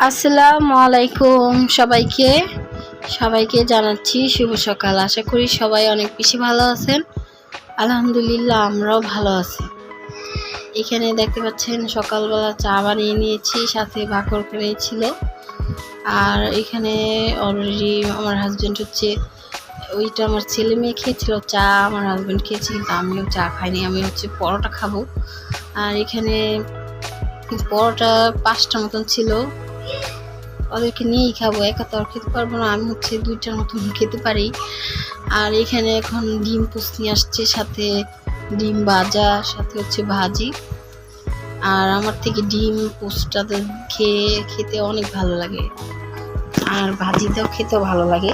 আসসালামু আলাইকুম সবাইকে জানাচ্ছি শুভ সকাল। আশা করি সবাই অনেক বেশি ভালো আছেন। আলহামদুলিল্লাহ আমরাও ভালো আছি। এখানে দেখতে পাচ্ছেন সকালবেলা চা বানিয়ে নিয়েছি, সাথে ভাকর করেছিল। আর এখানে অলরেডি আমার হাজবেন্ড ওইটা আমার ছেলে মেয়ে খেয়েছিল চা, আমার হাজবেন্ড খেয়েছে, কিন্তু আমিও চা খাইনি। আমি পরোটা খাবো। আর এখানে পরোটা 5টা মতন ছিল, ওদেরকে নিয়েই খাবো, একা তো আর খেতে পারবো না। আমি 2টার মতন খেতে পারি। আর এখানে এখন ডিম পোস্ট নিয়ে আসছে, সাথে ডিম ভাজা, সাথে ভাজি। আর আমার থেকে ডিম পোস্টটা খেতে অনেক ভালো লাগে, আর ভাজিটাও খেতেও ভালো লাগে।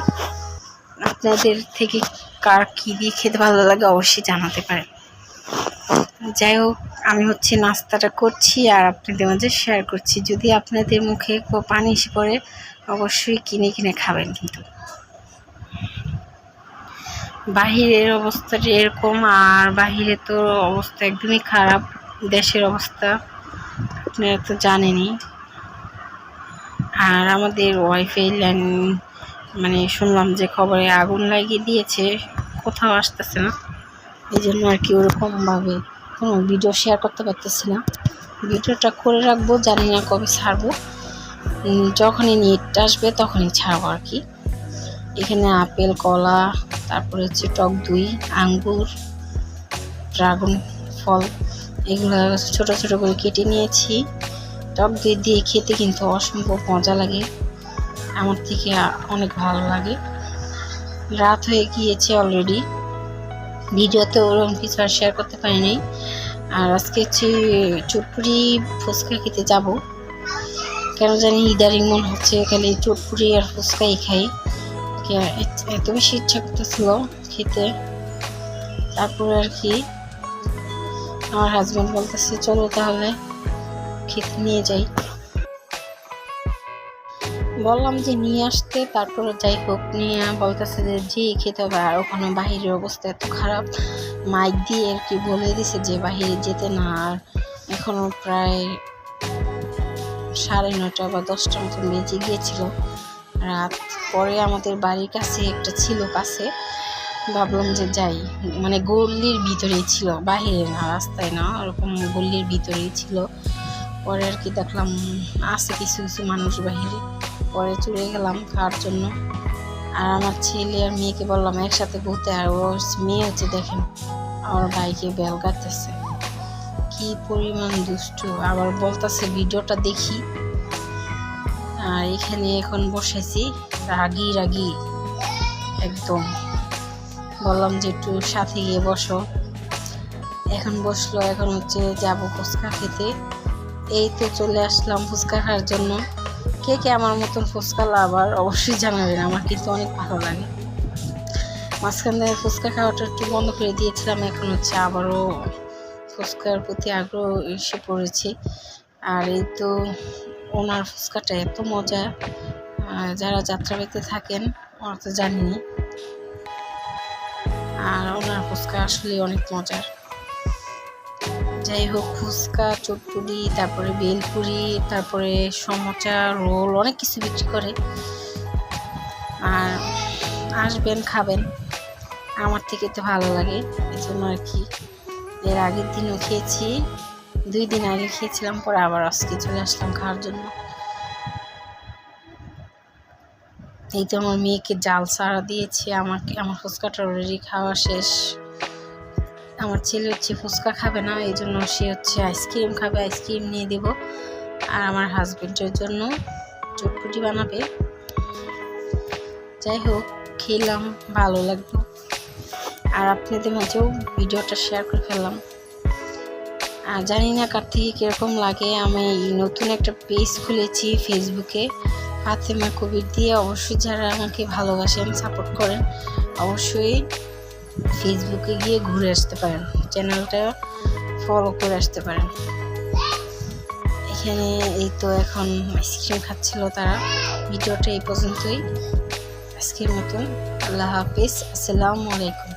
আপনাদের থেকে কার কী দিয়ে খেতে ভালো লাগে অবশ্যই জানাতে পারেন। যাই হোক, আমি নাস্তাটা করছি আর আপনাদের মাঝে শেয়ার করছি। যদি আপনাদের মুখে পানি এসে পড়ে অবশ্যই কিনে খাবেন। কিন্তু বাহিরের অবস্থাটা এরকম, আর বাহিরে তো অবস্থা একদমই খারাপ। দেশের অবস্থা আপনারা তো জানেনই। আর আমাদের ওয়াইফাই লাইন শুনলাম যে খবরে আগুন লাগিয়ে দিয়েছে, কোথাও আসতেছে না। এই জন্য আর কি ওরকমভাবে কোনো ভিডিও শেয়ার করতে পারতেছি না। ভিডিওটা করে রাখবো, জানি না কবে ছাড়বো। যখনই নেট আসবে তখনই ছাড়বো আর কি। এখানে আপেল, কলা, তারপরে টক দই, আঙ্গুর, ড্রাগন ফল, এগুলো ছোট ছোট করে কেটে নিয়েছি। টক দই দিয়ে খেতে কিন্তু অসম্ভব মজা লাগে, আমার থেকে অনেক ভালো লাগে। রাত হয়ে গিয়েছে অলরেডি, ভিডিওতে ওরকম কিছু আর শেয়ার করতে পারিনি। আর আজকে চটপুরি ফুচকা খেতে যাব। কেন জানি ইদারিং মন হচ্ছে খালি চটপুরি আর ফুচকাই খাই, এত বেশি ইচ্ছা করতেছিল খেতে। তারপরে আর কি আমার হাজবেন্ড বলতেছে চলো তাহলে খেতে নিয়ে যাই। বললাম যে নিয়ে আসতে, তারপরে যাই হোক নিয়ে বলতেছে যে খেতে হবে। আর ওখানে বাহিরের অবস্থা এত খারাপ, মাইক দিয়ে আর কি বলে দিছে যে বাহিরে যেতে না। আর এখনো প্রায় 9:30 বা 10টার মতন বেজে গিয়েছিল রাত। পরে আমাদের বাড়ির কাছে একটা ছিল কাছে, ভাবলাম যে যাই, গল্লির ভিতরেই ছিল, বাহিরে না, রাস্তায় না, ওরকম গল্লির ভিতরেই ছিল। পরে আর কি দেখলাম আছে কিছু কিছু মানুষ বাহিরে। পরে চলে গেলাম খাওয়ার জন্য। আর আমার ছেলে আর মেয়েকে বললাম একসাথে বলতে। আর ওর মেয়ে দেখেন আমার ভাইকে বেল গাইতেছে, কি পরিমাণ দুষ্টু। আবার বলতেছে ভিডিওটা দেখি। আর এখানে এখন বসেছি, রাগি একদম। বললাম যে একটু সাথে গিয়ে বসো। এখন বসলো। এখন যাবো ফুচকা খেতে। এই তো চলে আসলাম ফুচকা খাওয়ার জন্য। কে আমার মতন ফুচকা লাভার অবশ্যই জানাবেন, আমার কিন্তু অনেক ভালো লাগে। মাঝখানে ফুচকা খাওয়াটা একটু বন্ধ করে দিয়েছিলাম, এখন আবারও ফুচকার প্রতি আগ্রহ এসে পড়েছে। আর এই তো ওনার ফুচকাটা এত মজা, যারা যাত্রাবাড়িতে থাকেন ওরা তো জানেনি। আর ওনার ফুচকা আসলে অনেক মজার। যাই হোক, ফুচকা, চটপুরি, তারপরে বেলপুরি, তারপরে সমোচা, রোল, অনেক কিছু বিক্রি করে। আর আসবেন, খাবেন, আমার থেকে তো ভালো লাগে। এই জন্য আর কি এর আগের দিনও খেয়েছি, 2 দিন আগে খেয়েছিলাম, পরে আবার আজকে চলে আসলাম খাওয়ার জন্য। এই তো আমার মেয়েকে জাল ছাড়া দিয়েছি, আমার ফুচকাটা অলরেডি খাওয়া শেষ। আমার ছেলে ফুচকা খাবে না, এই জন্য সে আইসক্রিম খাবে, আইসক্রিম নিয়ে দেব। আর আমার হাজবেন্ডের জন্য চটপটি বানাবে। যাই হোক, খেলাম, ভালো লাগলো। আর আপনাদের মাঝেও ভিডিওটা শেয়ার করে ফেললাম। আর জানি না কার থেকে কীরকম লাগে। আমি নতুন একটা পেজ খুলেছি ফেসবুকে, ফাতেমা কবির দিয়ে। অবশ্যই যারা আমাকে ভালোবাসেন, সাপোর্ট করেন, অবশ্যই ফেসবুকে গিয়ে ঘুরে আসতে পারেন, চ্যানেলটা ফলো করে আসতে পারেন। এখানে এই তো এখন আইসক্রিম খাচ্ছিল তারা। ভিডিওটা এই পর্যন্তই আজকের মতন। আল্লাহ হাফিজ, আসসালামু আলাইকুম।